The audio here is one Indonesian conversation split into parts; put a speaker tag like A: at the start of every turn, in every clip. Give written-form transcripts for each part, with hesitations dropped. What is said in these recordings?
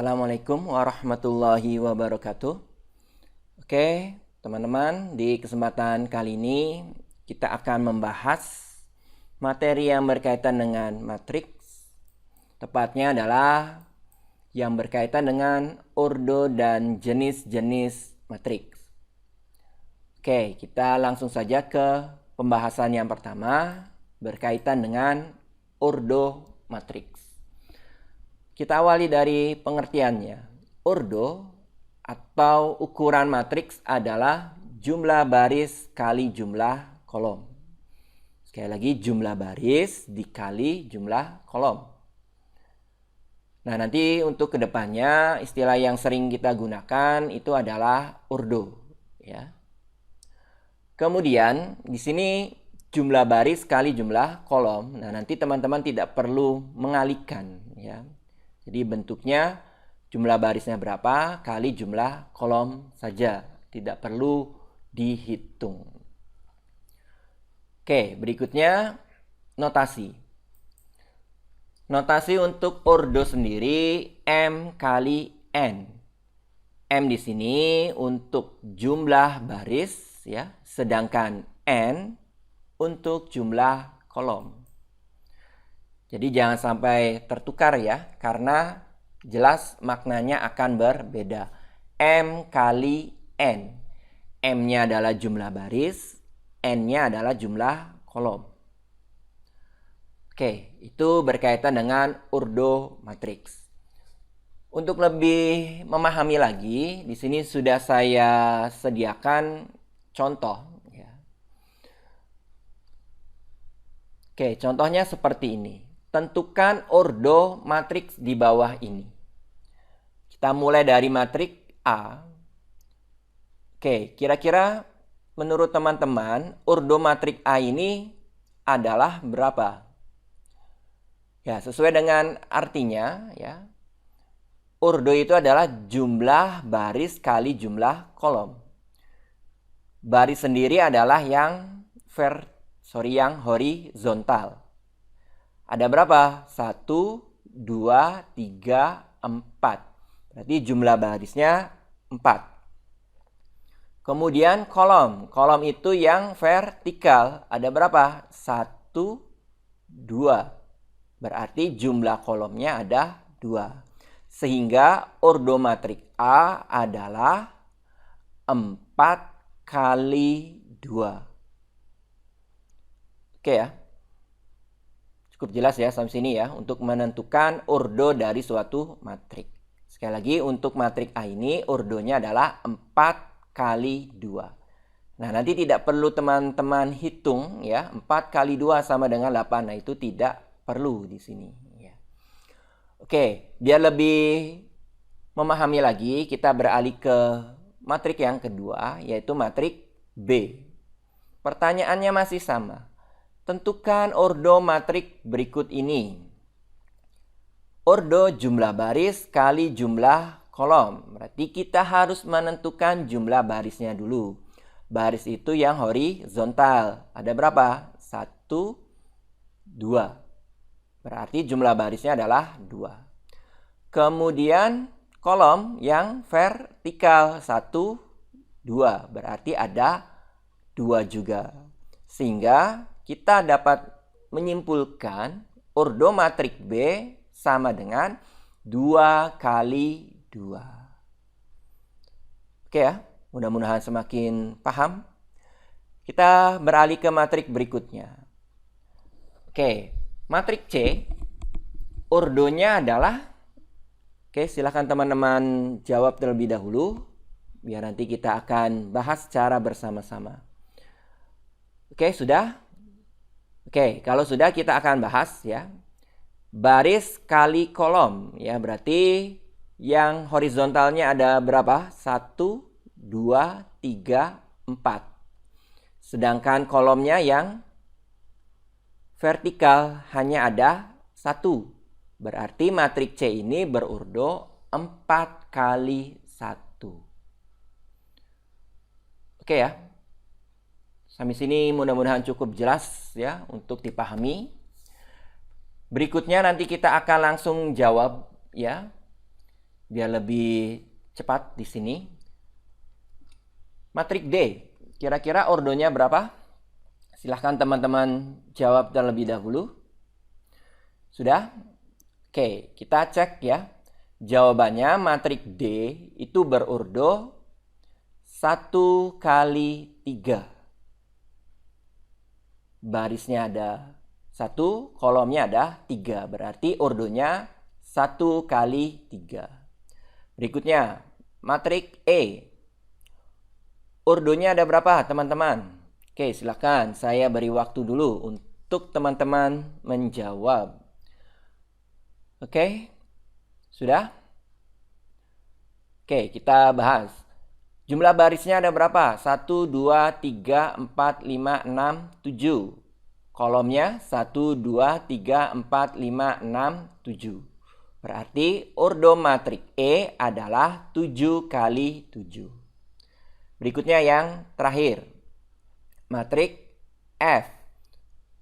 A: Assalamualaikum warahmatullahi wabarakatuh. Oke, teman-teman, di kesempatan kali ini kita akan membahas materi yang berkaitan dengan matriks. Tepatnya adalah yang berkaitan dengan ordo dan jenis-jenis matriks. Oke, kita langsung saja ke pembahasan yang pertama berkaitan dengan ordo matriks. Kita awali dari pengertiannya. Ordo atau ukuran matriks adalah jumlah baris kali jumlah kolom. Sekali lagi, jumlah baris dikali jumlah kolom. Nah, nanti untuk kedepannya istilah yang sering kita gunakan itu adalah ordo, ya. Kemudian di sini jumlah baris kali jumlah kolom. Nah, nanti teman-teman tidak perlu mengalihkan, ya. Jadi bentuknya jumlah barisnya berapa kali jumlah kolom saja. Tidak perlu dihitung. Oke, berikutnya notasi. Notasi untuk ordo sendiri M kali N. M di sini untuk jumlah baris, ya, sedangkan N untuk jumlah kolom. Jadi jangan sampai tertukar ya, karena jelas maknanya akan berbeda. M kali N. M-nya adalah jumlah baris, N-nya adalah jumlah kolom. Oke, itu berkaitan dengan ordo matriks. Untuk lebih memahami lagi, di sini sudah saya sediakan contoh. Ya. Oke, contohnya seperti ini. Tentukan ordo matriks di bawah ini. Kita mulai dari matriks A. Oke, kira-kira menurut teman-teman, ordo matriks A ini adalah berapa? Ya, sesuai dengan artinya, ya. Ordo itu adalah jumlah baris kali jumlah kolom. Baris sendiri adalah yang horizontal. Ada berapa? 1, 2, 3, 4. Berarti jumlah barisnya 4. Kemudian kolom. Kolom itu yang vertikal. Ada berapa? 1, 2. Berarti jumlah kolomnya ada 2. Sehingga ordo matriks A adalah 4 kali 2. Oke ya. Cukup jelas ya sampai sini ya untuk menentukan ordo dari suatu matriks. Sekali lagi untuk matriks A ini ordonya adalah 4 kali 2. Nah, nanti tidak perlu teman-teman hitung ya, 4 kali 2 sama dengan 8. Nah, itu tidak perlu di sini ya. Oke, biar lebih memahami lagi, kita beralih ke matriks yang kedua, yaitu matriks B. Pertanyaannya masih sama. Tentukan ordo matriks berikut ini. Ordo jumlah baris kali jumlah kolom. Berarti kita harus menentukan jumlah barisnya dulu. Baris itu yang horizontal. Ada berapa? 1, 2. Berarti jumlah barisnya adalah 2. Kemudian kolom yang vertikal 1, 2. Berarti ada 2 juga. Sehingga kita dapat menyimpulkan ordo matriks B sama dengan 2 kali 2. Oke ya, mudah-mudahan semakin paham. Kita beralih ke matriks berikutnya. Oke, matriks C, ordonya adalah, oke, silakan teman-teman jawab terlebih dahulu, biar nanti kita akan bahas secara bersama-sama. Oke, sudah? Oke, kalau sudah kita akan bahas ya. Baris kali kolom ya, berarti yang horizontalnya ada berapa? 1, 2, 3, 4. Sedangkan kolomnya yang vertikal hanya ada 1. Berarti matriks C ini berordo 4 kali 1. Oke ya. Sampai sini mudah-mudahan cukup jelas ya untuk dipahami. Berikutnya nanti kita akan langsung jawab ya. biar lebih cepat di sini. Matrik D, kira-kira ordonya berapa? Silahkan teman-teman jawab terlebih dahulu. Sudah? Oke, kita cek ya. Jawabannya matrik D itu berordo 1 kali 3. Barisnya ada 1, kolomnya ada 3. Berarti ordonya 1 kali 3. Berikutnya, matrik E. Ordonya ada berapa, teman-teman? Oke, silakan. Saya beri waktu dulu untuk teman-teman menjawab. Oke, sudah? Oke, kita bahas. Jumlah barisnya ada berapa? 1, 2, 3, 4, 5, 6, 7. Kolomnya 1, 2, 3, 4, 5, 6, 7. Berarti ordo matrik E adalah 7 kali 7. Berikutnya yang terakhir. Matrik F.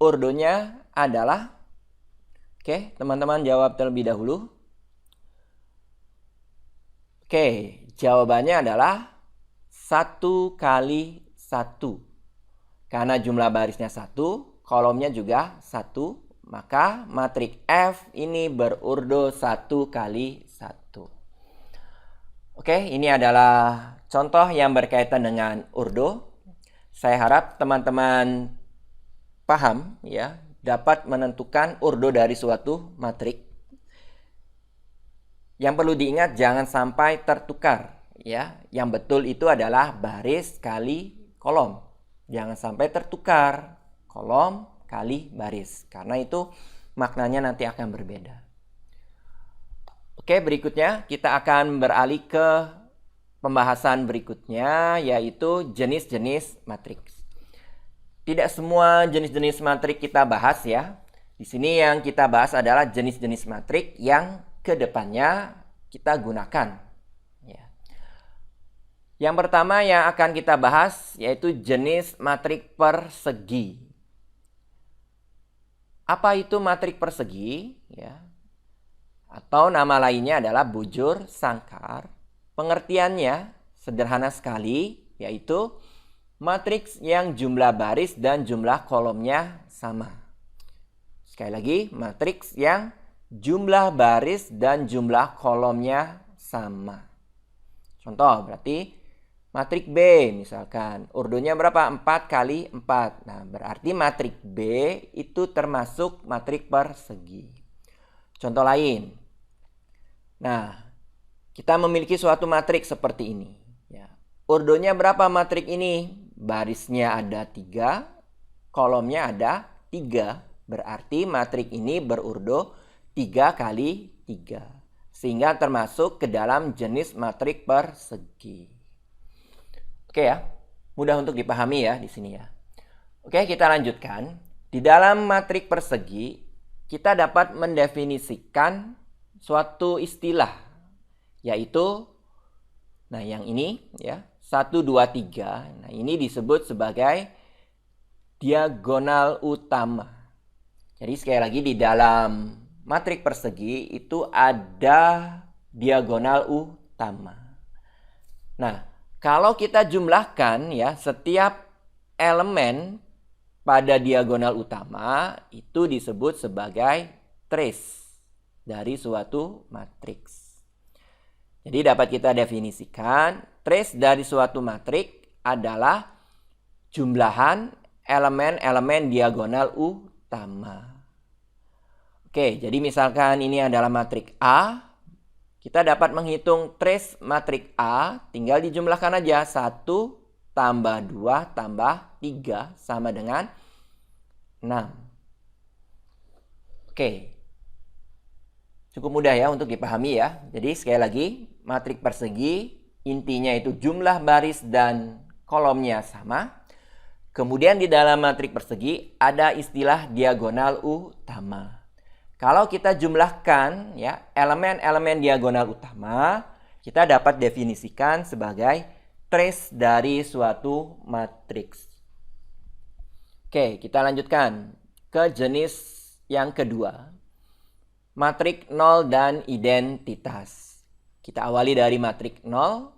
A: Ordonya adalah, oke, teman-teman jawab terlebih dahulu. Oke, jawabannya adalah 1 kali 1. Karena jumlah barisnya 1, kolomnya juga 1, maka matrik F ini berordo 1 kali 1. Oke, ini adalah contoh yang berkaitan dengan ordo. Saya harap teman-teman paham ya, dapat menentukan ordo dari suatu matrik. Yang perlu diingat jangan sampai tertukar ya. Yang betul itu adalah baris kali kolom. Jangan sampai tertukar kolom kali baris, karena itu maknanya nanti akan berbeda. Oke, berikutnya kita akan beralih ke pembahasan berikutnya, yaitu jenis-jenis matriks. Tidak semua jenis-jenis matrik kita bahas ya. Di sini yang kita bahas adalah jenis-jenis matrik yang kedepannya kita gunakan. Ya. Yang pertama yang akan kita bahas yaitu jenis matrik persegi. Apa itu matrik persegi? Ya. Atau nama lainnya adalah bujur sangkar. Pengertiannya sederhana sekali, yaitu matriks yang jumlah baris dan jumlah kolomnya sama. Sekali lagi, matriks yang jumlah baris dan jumlah kolomnya sama. Contoh, berarti matrik B misalkan, ordonya berapa? 4 kali 4. Nah, berarti matrik B itu termasuk matrik persegi. Contoh lain. Nah, kita memiliki suatu matrik seperti ini. Ya. Ordonya berapa matrik ini? Barisnya ada 3, kolomnya ada 3. Berarti matrik ini berordo 3 kali 3. Sehingga termasuk ke dalam jenis matrik persegi. Oke ya, mudah untuk dipahami ya di sini ya. Oke, kita lanjutkan. Di dalam matrik persegi, kita dapat mendefinisikan suatu istilah, yaitu, nah yang ini ya, 1, 2, 3. Nah ini disebut sebagai diagonal utama. Jadi sekali lagi di dalam matrik persegi itu ada diagonal utama. Nah, kalau kita jumlahkan ya, setiap elemen pada diagonal utama itu disebut sebagai trace dari suatu matriks. Jadi dapat kita definisikan, trace dari suatu matriks adalah jumlahan elemen-elemen diagonal utama. Oke, jadi misalkan ini adalah matriks A, kita dapat menghitung trace matriks A, tinggal dijumlahkan aja 1 tambah 2 tambah 3 sama dengan 6. Oke. Cukup mudah ya untuk dipahami ya. Jadi sekali lagi, matrik persegi intinya itu jumlah baris dan kolomnya sama. Kemudian di dalam matrik persegi ada istilah diagonal utama. Kalau kita jumlahkan ya elemen-elemen diagonal utama, kita dapat definisikan sebagai trace dari suatu matriks. Oke, kita lanjutkan ke jenis yang kedua. Matrik nol dan identitas. Kita awali dari matrik 0.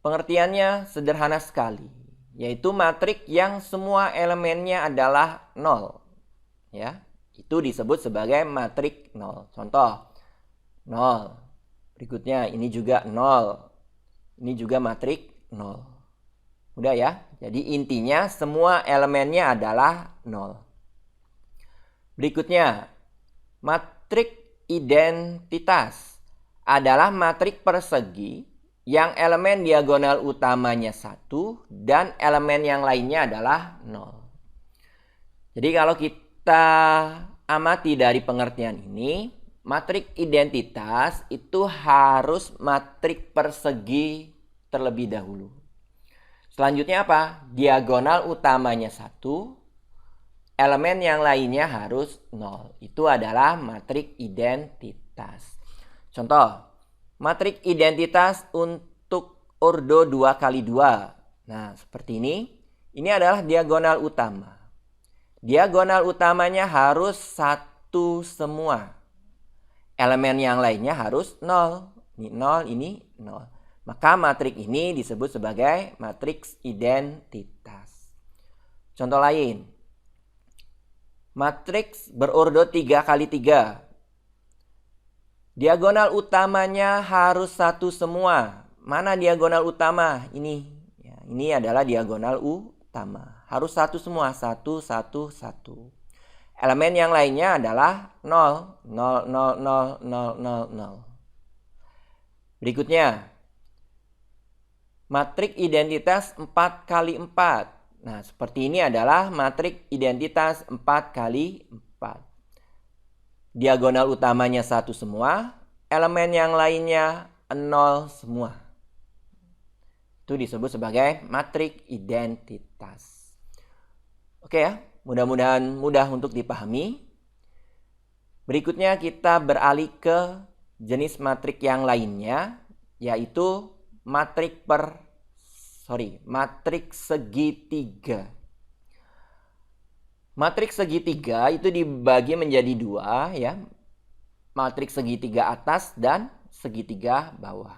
A: Pengertiannya sederhana sekali, yaitu matrik yang semua elemennya adalah 0. Ya, itu disebut sebagai matrik 0. Contoh, 0. Berikutnya ini juga 0. Ini juga matrik 0. Mudah ya? Jadi intinya semua elemennya adalah 0. Berikutnya, matrik identitas adalah matrik persegi yang elemen diagonal utamanya 1 dan elemen yang lainnya adalah 0. Jadi kalau kita amati dari pengertian ini, matrik identitas itu harus matrik persegi terlebih dahulu. Selanjutnya apa? Diagonal utamanya 1, elemen yang lainnya harus 0. Itu adalah matrik identitas. Contoh, matrik identitas untuk ordo 2x2. Nah, seperti ini. Ini adalah diagonal utama. Diagonal utamanya harus 1 semua. Elemen yang lainnya harus 0. Ini 0, ini 0. Maka matrik ini disebut sebagai matriks identitas. Contoh lain. Matriks berordo 3x3. Diagonal utamanya harus 1 semua. Mana diagonal utama? Ini. Ya, ini adalah diagonal utama. Harus 1 semua. 1, 1, 1. Elemen yang lainnya adalah 0. 0, 0, 0, 0, 0, 0. Berikutnya. Matrik identitas 4x4. Nah, seperti ini adalah matrik identitas 4x4. Diagonal utamanya 1 semua, elemen yang lainnya 0 semua. Itu disebut sebagai matrik identitas. Oke ya, mudah-mudahan mudah untuk dipahami. Berikutnya kita beralih ke jenis matrik yang lainnya, yaitu matrik segitiga. Matriks segitiga itu dibagi menjadi 2 ya. Matriks segitiga atas dan segitiga bawah.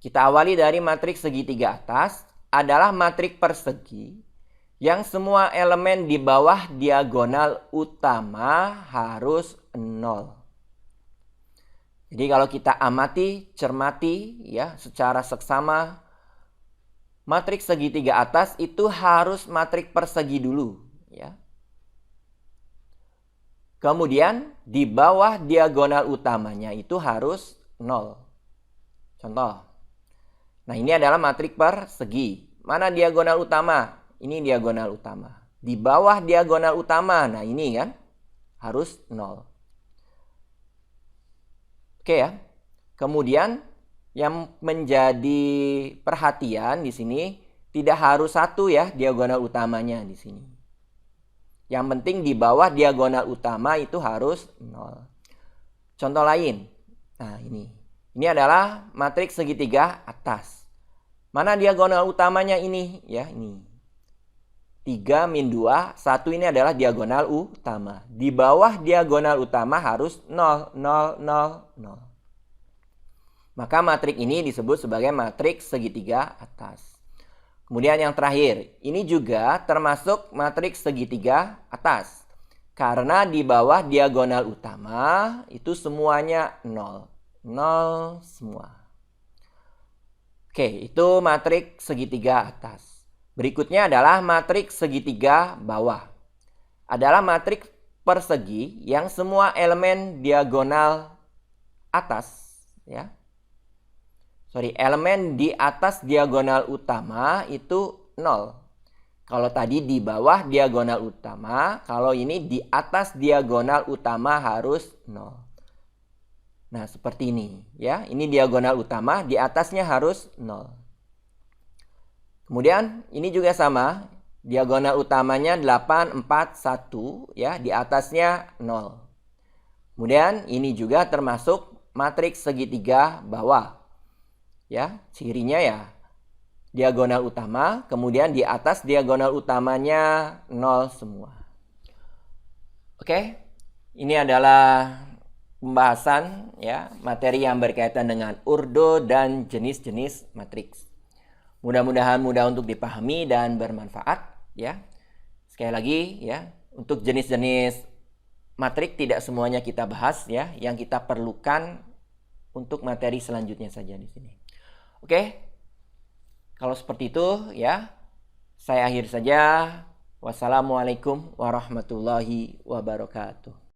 A: Kita awali dari matriks segitiga atas adalah matrik persegi yang semua elemen di bawah diagonal utama harus 0. Jadi kalau kita amati, cermati ya secara seksama, matriks segitiga atas itu harus matrik persegi dulu ya. Kemudian di bawah diagonal utamanya itu harus 0. Contoh. Nah, ini adalah matrik persegi. Mana diagonal utama? Ini diagonal utama. Di bawah diagonal utama, nah ini kan harus 0. Oke ya. Kemudian yang menjadi perhatian di sini tidak harus 1 ya diagonal utamanya di sini. Yang penting di bawah diagonal utama itu harus 0. Contoh lain. Nah, ini. Ini adalah matriks segitiga atas. Mana diagonal utamanya ini? Ya, ini. 3 min 2, 1 ini adalah diagonal utama. Di bawah diagonal utama harus 0, 0, 0, 0. Maka matrik ini disebut sebagai matriks segitiga atas. Kemudian yang terakhir, ini juga termasuk matriks segitiga atas. Karena di bawah diagonal utama itu semuanya 0. 0 semua. Oke, itu matriks segitiga atas. Berikutnya adalah matriks segitiga bawah. Adalah matriks persegi yang semua elemen diagonal atas ya. Elemen di atas diagonal utama itu 0. Kalau tadi di bawah diagonal utama, kalau ini di atas diagonal utama harus 0. Nah, seperti ini ya. Ini diagonal utama, di atasnya harus 0. Kemudian ini juga sama. Diagonal utamanya 8, 4, 1 ya, di atasnya 0. Kemudian ini juga termasuk matriks segitiga bawah. Ya, cirinya ya diagonal utama, kemudian di atas diagonal utamanya 0 semua. Oke, ini adalah pembahasan ya materi yang berkaitan dengan urdo dan jenis-jenis matriks. Mudah-mudahan mudah untuk dipahami dan bermanfaat ya. Sekali lagi ya, untuk jenis-jenis matrik tidak semuanya kita bahas ya, yang kita perlukan untuk materi selanjutnya saja di sini. Oke. Kalau seperti itu ya, saya akhiri saja. Wassalamualaikum warahmatullahi wabarakatuh.